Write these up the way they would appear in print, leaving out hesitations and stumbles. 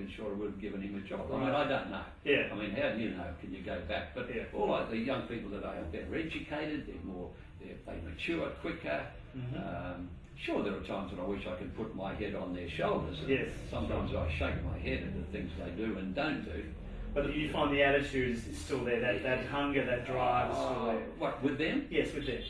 been sure I would have given him a job. I mean, I don't know. Yeah. I mean, how do you know? Can you go back? But all like the young people today are better educated. They mature quicker. Sure, there are times when I wish I could put my head on their shoulders. Yes. Sometimes I shake my head at the things they do and don't do. But you find the attitude is still there, that hunger, that drive is still there. What, with them? Yes, with them.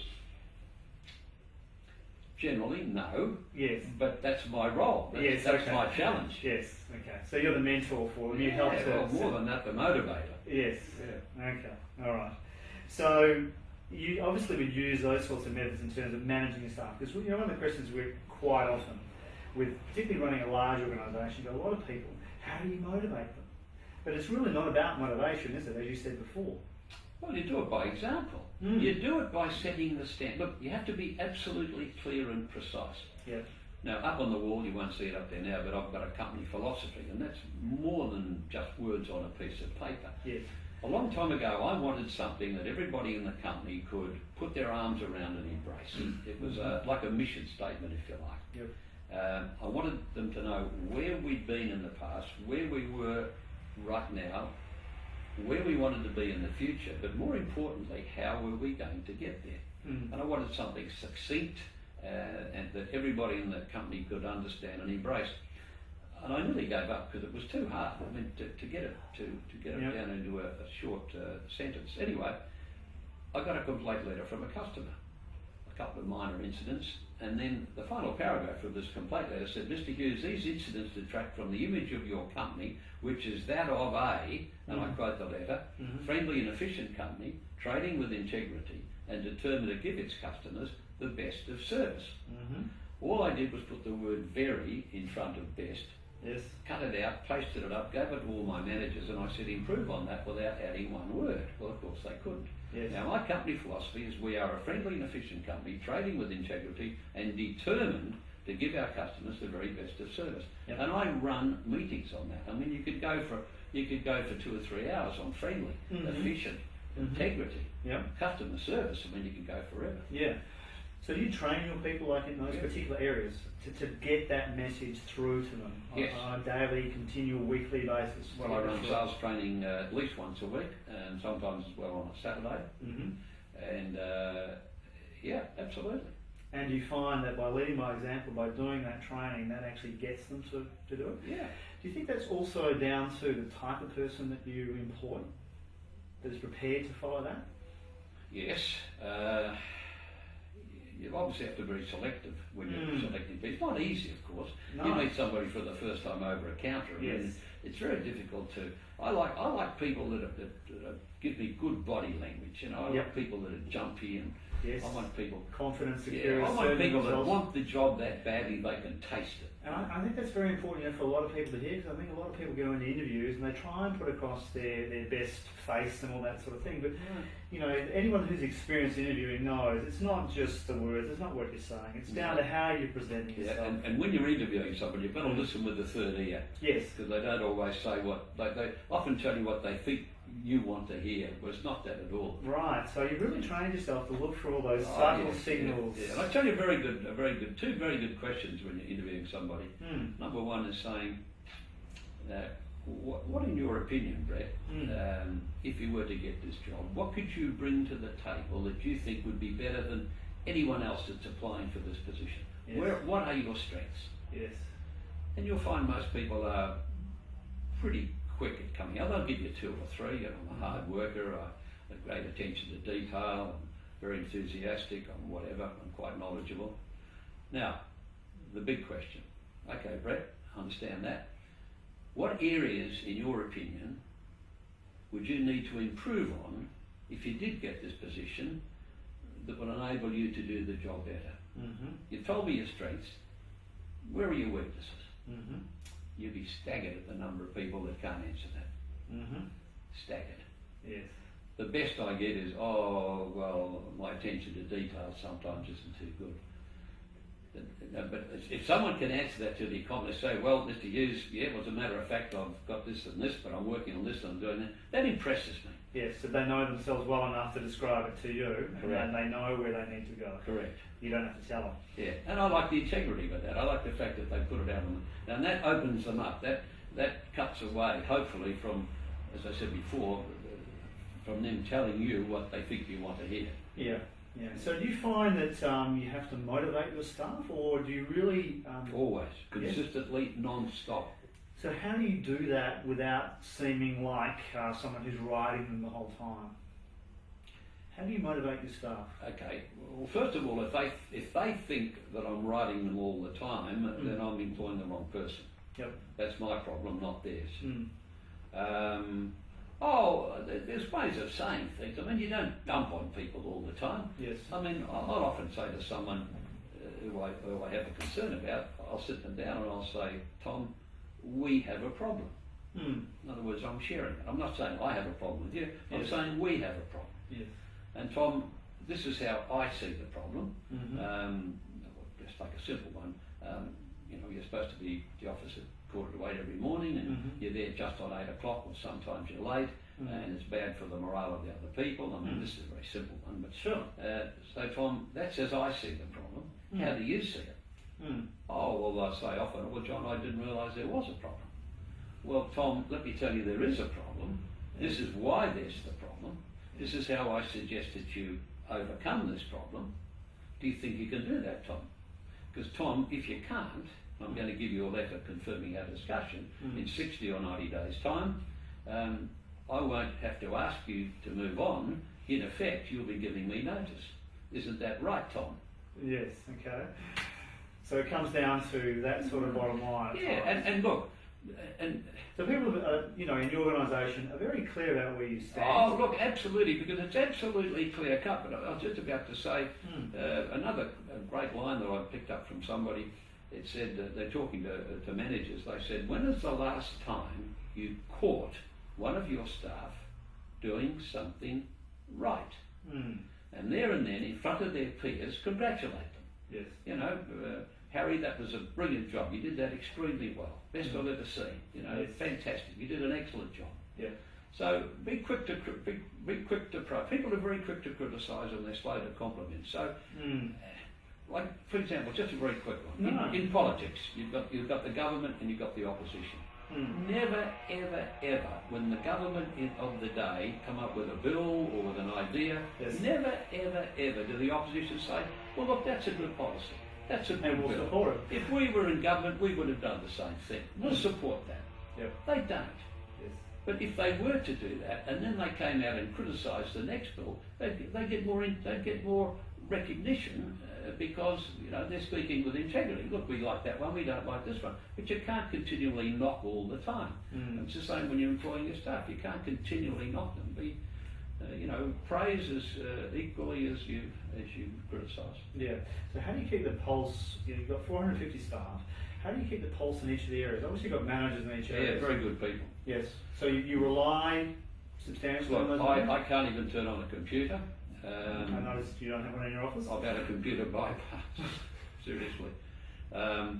Generally, no. Yes. But that's my role. That's my challenge. Yes, okay. So you're the mentor for them, you help to... well, more than that, the motivator. Yes. Yeah. Okay, all right. So you obviously would use those sorts of methods in terms of managing your staff, because one of the questions we quite often, with particularly running a large organisation, a lot of people, how do you motivate them? But it's really not about motivation, is it, as you said before? Well, you do it by example. You do it by setting the standard. Look, you have to be absolutely clear and precise. Yeah. Now, up on the wall, you won't see it up there now, but I've got a company philosophy, and that's more than just words on a piece of paper. Yes. A long time ago, I wanted something that everybody in the company could put their arms around and embrace. It was like a mission statement, if you like. Yep. I wanted them to know where we'd been in the past, where we were right now, where we wanted to be in the future, but more importantly, how were we going to get there? And I wanted something succinct and that everybody in the company could understand and embrace. And I nearly gave up because it was too hard. I mean, to get it down into a short sentence. Anyway, I got a complaint letter from a customer, a couple of minor incidents, and then the final paragraph of this complaint letter said, Mr. Hughes, these incidents detract from the image of your company, which is that of a, and I quote the letter, friendly and efficient company, trading with integrity and determined to give its customers the best of service. All I did was put the word very in front of best, cut it out, pasted it up, gave it to all my managers, and I said improve on that without adding one word. Well, of course they couldn't. Now, my company philosophy is we are a friendly and efficient company, trading with integrity and determined to give our customers the very best of service. And I run meetings on that. I mean, you could go for 2 or 3 hours on friendly, efficient, integrity, customer service. I mean, you can go forever. Yeah. So do you train your people like in those particular areas to get that message through to them on a daily, continual, weekly basis? Well, I run sales training at least once a week, and sometimes as well on a Saturday. And yeah, absolutely. And you find that by leading by example, by doing that training, that actually gets them to do it? Yeah. Do you think that's also down to the type of person that you employ, that is prepared to follow that? Yes. You obviously have to be very selective when you're selecting people. It's not easy, of course. No. You meet somebody for the first time over a counter, and it's very difficult to. I like people that give me good body language. You know, I like people that are jumpy, and I want people confident, secure. I want people that want the job that badly they can taste it. And I think that's very important, for a lot of people to hear, because I think a lot of people go into interviews and they try and put across their best face and all that sort of thing. But anyone who's experienced interviewing knows it's not just the words, it's not what you're saying. It's down to how you're presenting yourself. And when you're interviewing somebody, you've got to listen with the third ear. Yes. Because they don't always say what they often tell you what they think you want to hear, but it's not that at all. Right. So you really trained yourself to look for all those subtle signals. Yeah. And I tell you, two very good questions when you're interviewing somebody. Number one is saying, what in your opinion, Brett, if you were to get this job, what could you bring to the table that you think would be better than anyone else that's applying for this position? Yes. What are your strengths? Yes. And you'll find most people are pretty quick at coming out. They'll give you 2 or 3. I'm a hard worker, I have great attention to detail, I'm very enthusiastic, I'm whatever, I'm quite knowledgeable. Now, the big question. Okay, Brett, I understand that. What areas, in your opinion, would you need to improve on if you did get this position that would enable you to do the job better? You've told me your strengths. Where are your weaknesses? You'd be staggered at the number of people that can't answer that. Staggered. Yes. The best I get is, oh, well, my attention to detail sometimes isn't too good. But if someone can answer that to the economist, say, well, Mr. Hughes, well, as a matter of fact, I've got this and this, but I'm working on this and I'm doing that, that impresses me. Yes, so they know themselves well enough to describe it to you, Correct. And they know where they need to go. Correct. You don't have to tell them. Yeah, and I like the integrity with that. I like the fact that they put it out on them. And that opens them up. that cuts away, hopefully, from, as I said before, from them telling you what they think you want to hear. Yeah. Yeah. So do you find that you have to motivate your staff, or do you really... Always. Consistently, non-stop. So how do you do that without seeming like someone who's riding them the whole time? How do you motivate your staff? Okay. Well, first of all, if they think that I'm riding them all the time, then I'm employing the wrong person. Yep. That's my problem, not theirs. Mm. There's ways of saying things. I mean, you don't dump on people all the time. Yes. I mean, I'll often say to someone who I have a concern about, I'll sit them down and I'll say, Tom, we have a problem. In other words, I'm sharing it. I'm not saying I have a problem with you. I'm saying we have a problem. Yes. And Tom, this is how I see the problem. Mm-hmm. Just like a simple one. You're supposed to be at the office at 7:45 every morning, and you're there just on 8 o'clock, or sometimes you're late, and it's bad for the morale of the other people. I mean, this is a very simple one, but sure. So Tom, that's as I see the problem. How do you see it? Oh, well, I say often, well, John, I didn't realise there was a problem. Well, Tom, let me tell you, there is a problem. This is why there's the problem. This is how I suggest that you overcome this problem. Do you think you can do that, Tom? Because, Tom, if you can't, I'm going to give you a letter confirming our discussion in 60 or 90 days' time. I won't have to ask you to move on. In effect, you'll be giving me notice. Isn't that right, Tom? Yes, okay. So it comes down to that sort of bottom line. Yeah, and look, and so people, in your organisation are very clear about where you stand. Oh, look, absolutely, because it's absolutely clear cut. But I was just about to say another great line that I picked up from somebody. It said they're talking to managers. They said, "When is the last time you caught one of your staff doing something right?" And there and then, in front of their peers, congratulate them. Yes. Harry, that was a brilliant job. You did that extremely well. Best I've ever seen. Yes. Fantastic. You did an excellent job. Yeah. So be quick to people are very quick to criticise and they're slow to compliment. So, like for example, just a very quick one. In politics, you've got the government and you've got the opposition. Never, ever, ever, when the government of the day come up with a bill or with an idea, never, ever, ever do the opposition say, "Well, look, that's a good policy. That's a good bill. Support it." If we were in government, we would have done the same thing. We'll support that." Yep. They don't. Yes. But if they were to do that, and then they came out and criticised the next bill, they get more recognition because they're speaking with integrity. Look, we like that one, we don't like this one. But you can't continually knock all the time. It's the same when you're employing your staff. You can't continually knock them. Praise as equally as you criticise. Yeah. So how do you keep the pulse? You've got 450 staff. How do you keep the pulse in each of the areas? Obviously, you've got managers in each area. Yeah, very good people. Yes. So you rely substantially on those. I can't even turn on a computer. I noticed you don't have one in your office. I've had a computer bypass. Seriously. I've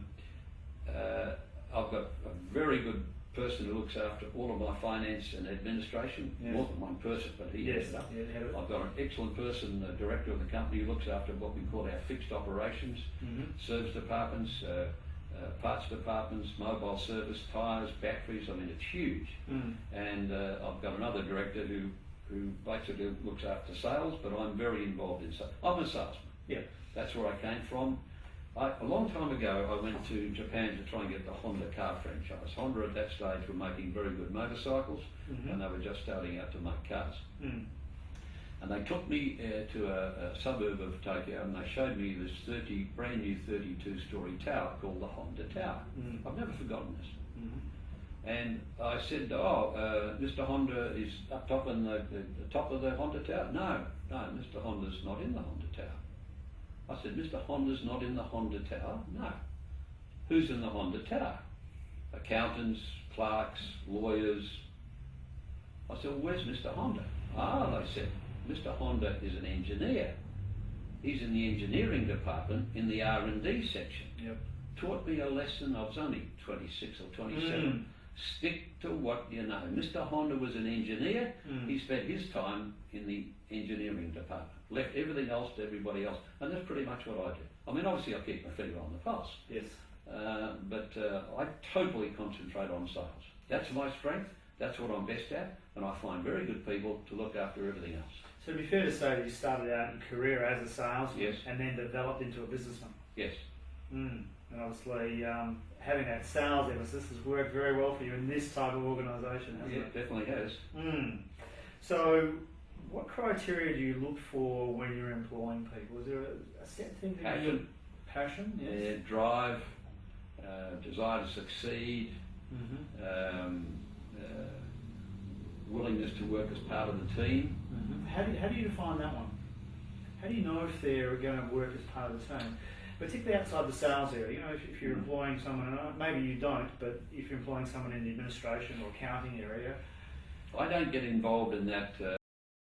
got a very good person who looks after all of my finance and administration. Yes. More than one person, but he Yes. heads up. Yeah, I've got an excellent person, the director of the company, who looks after what we call our fixed operations, service departments, parts departments, mobile service, tyres, batteries. I mean, it's huge. And I've got another director who basically looks after sales, but I'm very involved in sales. I'm a salesman. Yeah. That's where I came from. A long time ago, I went to Japan to try and get the Honda car franchise. Honda at that stage were making very good motorcycles, and they were just starting out to make cars. And they took me to a suburb of Tokyo, and they showed me this brand new 32-storey tower called the Honda Tower. I've never forgotten this. And I said, Mr. Honda is up top in the top of the Honda Tower? No, Mr. Honda's not in the Honda Tower. I said, Mr. Honda's not in the Honda Tower? No. Who's in the Honda Tower? Accountants, clerks, lawyers. I said, well, where's Mr. Honda? They said, Mr. Honda is an engineer. He's in the engineering department in the R&D section. Yep. Taught me a lesson. I was only 26 or 27. Stick to what you know. Mr. Honda was an engineer. He spent his time in the engineering department. Left everything else to everybody else. And that's pretty much what I do. I mean, obviously I keep my finger on the pulse. Yes. But I totally concentrate on sales. That's my strength, that's what I'm best at, and I find very good people to look after everything else. So it'd be fair to say that you started out your career as a salesman Yes. and then developed into a businessman. Yes. And obviously having that sales emphasis has worked very well for you in this type of organisation, hasn't Yeah, it? it definitely has. So what criteria do you look for when you're employing people? Is there a set thing that you Passion. Passion, yes. Yeah, drive, desire to succeed, willingness to work as part of the team. How do you define that one? How do you know if they're going to work as part of the team? Particularly outside the sales area, you know, if you're employing someone, and maybe you don't, but if you're employing someone in the administration or accounting area. I don't get involved in that